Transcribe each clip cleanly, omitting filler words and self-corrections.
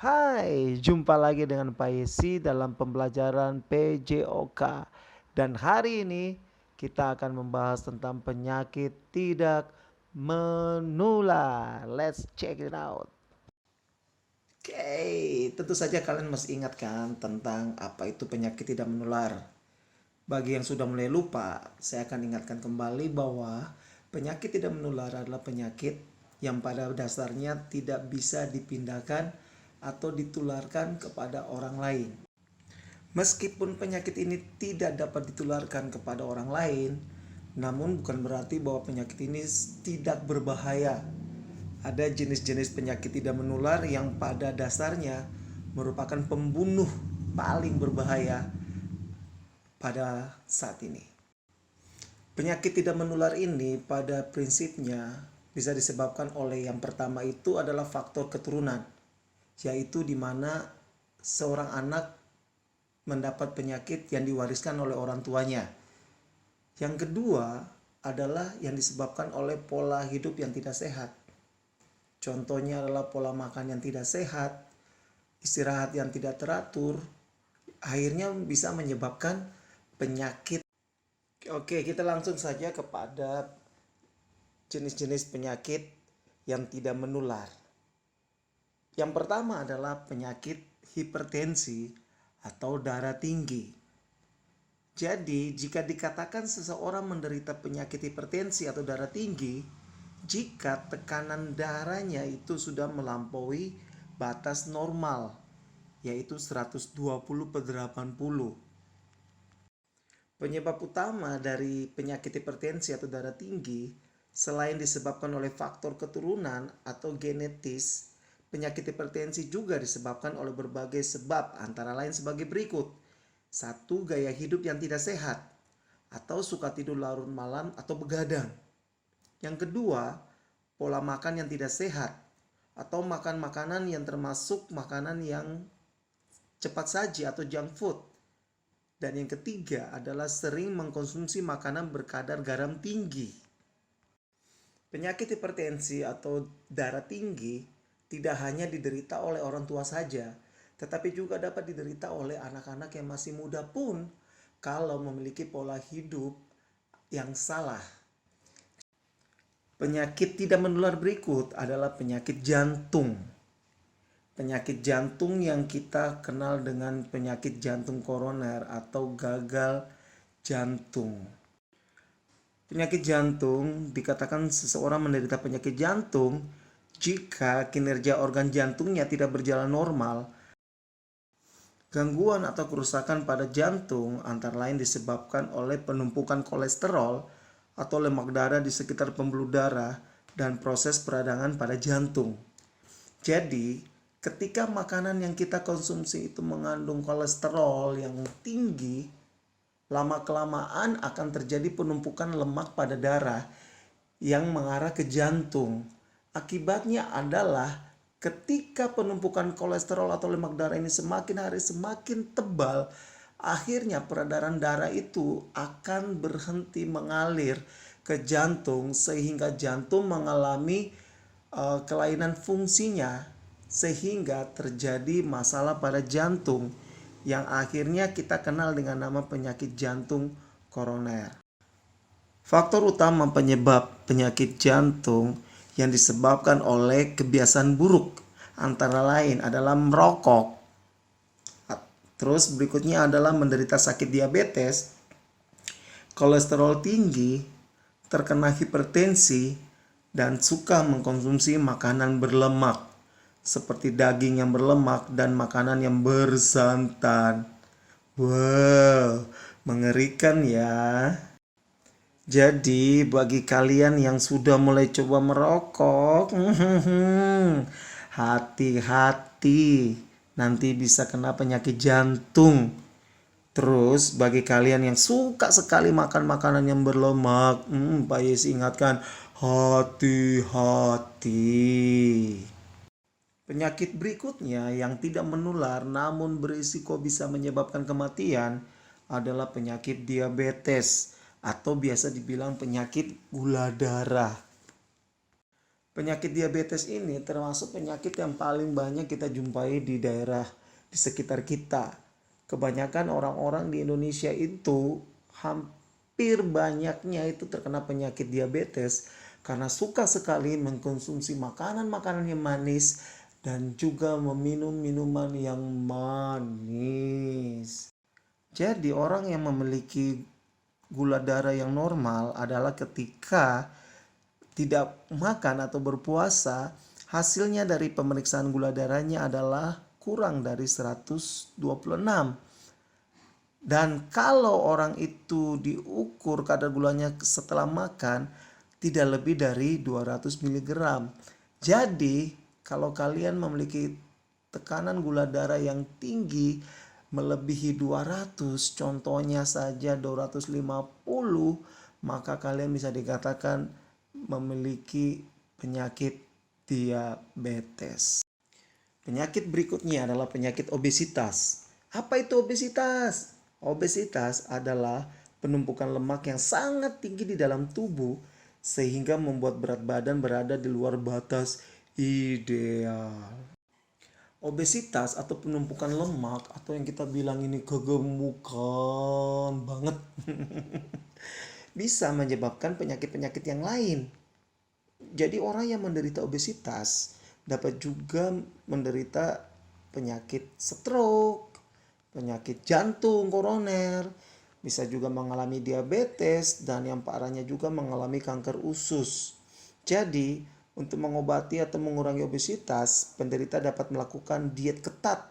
Hai, jumpa lagi dengan Pak Yesi dalam pembelajaran PJOK. Dan hari ini kita akan membahas tentang penyakit tidak menular. Let's check it out. Oke, tentu saja kalian masih ingat kan tentang apa itu penyakit tidak menular. Bagi yang sudah mulai lupa, saya akan ingatkan kembali bahwa penyakit tidak menular adalah penyakit yang pada dasarnya tidak bisa dipindahkan atau ditularkan kepada orang lain. Meskipun penyakit ini tidak dapat ditularkan kepada orang lain, namun bukan berarti bahwa penyakit ini tidak berbahaya. Ada jenis-jenis penyakit tidak menular yang pada dasarnya merupakan pembunuh paling berbahaya pada saat ini. Penyakit tidak menular ini pada prinsipnya bisa disebabkan oleh yang pertama itu adalah faktor keturunan, yaitu di mana seorang anak mendapat penyakit yang diwariskan oleh orang tuanya. Yang kedua adalah yang disebabkan oleh pola hidup yang tidak sehat. Contohnya adalah pola makan yang tidak sehat, istirahat yang tidak teratur, akhirnya bisa menyebabkan penyakit. Oke, kita langsung saja kepada jenis-jenis penyakit yang tidak menular. Yang pertama adalah penyakit hipertensi atau darah tinggi. Jadi, jika dikatakan seseorang menderita penyakit hipertensi atau darah tinggi, jika tekanan darahnya itu sudah melampaui batas normal, yaitu 120/80. Penyebab utama dari penyakit hipertensi atau darah tinggi, selain disebabkan oleh faktor keturunan atau genetis, penyakit hipertensi juga disebabkan oleh berbagai sebab, antara lain sebagai berikut. 1. Gaya hidup yang tidak sehat, atau suka tidur larut malam atau begadang. Yang kedua, pola makan yang tidak sehat, atau makan makanan yang termasuk makanan yang cepat saji atau junk food. Dan yang ketiga adalah sering mengkonsumsi makanan berkadar garam tinggi. Penyakit hipertensi atau darah tinggi tidak hanya diderita oleh orang tua saja, tetapi juga dapat diderita oleh anak-anak yang masih muda pun kalau memiliki pola hidup yang salah. Penyakit tidak menular berikut adalah penyakit jantung. Penyakit jantung yang kita kenal dengan penyakit jantung koroner atau gagal jantung. Penyakit jantung dikatakan seseorang menderita penyakit jantung jika kinerja organ jantungnya tidak berjalan normal. Gangguan atau kerusakan pada jantung antara lain disebabkan oleh penumpukan kolesterol atau lemak darah di sekitar pembuluh darah dan proses peradangan pada jantung. Jadi, ketika makanan yang kita konsumsi itu mengandung kolesterol yang tinggi, lama-kelamaan akan terjadi penumpukan lemak pada darah yang mengarah ke jantung. Akibatnya adalah ketika penumpukan kolesterol atau lemak darah ini semakin hari semakin tebal, akhirnya peredaran darah itu akan berhenti mengalir ke jantung sehingga jantung mengalami kelainan fungsinya, sehingga terjadi masalah pada jantung yang akhirnya kita kenal dengan nama penyakit jantung koroner. Faktor utama penyebab penyakit jantung yang disebabkan oleh kebiasaan buruk antara lain adalah merokok. Terus berikutnya adalah menderita sakit diabetes, kolesterol tinggi, terkena hipertensi, dan suka mengkonsumsi makanan berlemak seperti daging yang berlemak dan makanan yang bersantan. Wow, mengerikan ya. Jadi bagi kalian yang sudah mulai coba merokok, hati-hati, nanti bisa kena penyakit jantung. Terus bagi kalian yang suka sekali makan makanan yang berlemak, Pak Yesi ingatkan, hati-hati. Penyakit berikutnya yang tidak menular namun berisiko bisa menyebabkan kematian adalah penyakit diabetes atau biasa dibilang penyakit gula darah. Penyakit diabetes ini termasuk penyakit yang paling banyak kita jumpai di daerah di sekitar kita. Kebanyakan orang-orang di Indonesia itu hampir banyaknya itu terkena penyakit diabetes karena suka sekali mengkonsumsi makanan-makanan yang manis dan juga meminum minuman yang manis. Jadi orang yang memiliki gula darah yang normal adalah ketika tidak makan atau berpuasa, hasilnya dari pemeriksaan gula darahnya adalah kurang dari 126. Dan kalau orang itu diukur kadar gulanya setelah makan, tidak lebih dari 200 mg. Jadi, kalau kalian memiliki tekanan gula darah yang tinggi melebihi 200, contohnya saja 250, maka kalian bisa dikatakan memiliki penyakit diabetes. Penyakit berikutnya adalah penyakit obesitas. Apa itu obesitas? Obesitas adalah penumpukan lemak yang sangat tinggi di dalam tubuh sehingga membuat berat badan berada di luar batas ideal. Obesitas atau penumpukan lemak atau yang kita bilang ini kegemukan banget bisa menyebabkan penyakit-penyakit yang lain. Jadi orang yang menderita obesitas dapat juga menderita penyakit stroke, penyakit jantung koroner, bisa juga mengalami diabetes, dan yang parahnya juga mengalami kanker usus. Jadi, untuk mengobati atau mengurangi obesitas, penderita dapat melakukan diet ketat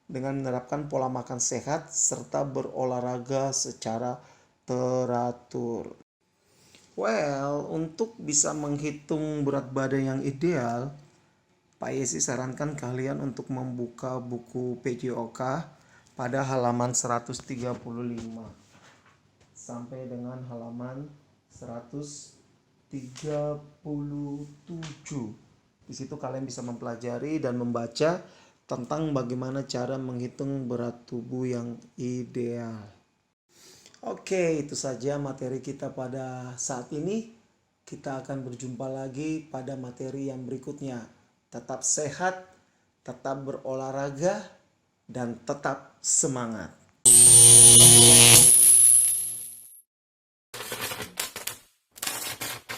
dengan menerapkan pola makan sehat serta berolahraga secara teratur. Untuk bisa menghitung berat badan yang ideal, Pak Yesi sarankan kalian untuk membuka buku PJOK pada halaman 135 sampai dengan halaman 137. Di situ kalian bisa mempelajari dan membaca tentang bagaimana cara menghitung berat tubuh yang ideal. Oke, itu saja materi kita pada saat ini. Kita akan berjumpa lagi pada materi yang berikutnya. Tetap sehat, tetap berolahraga, dan tetap semangat.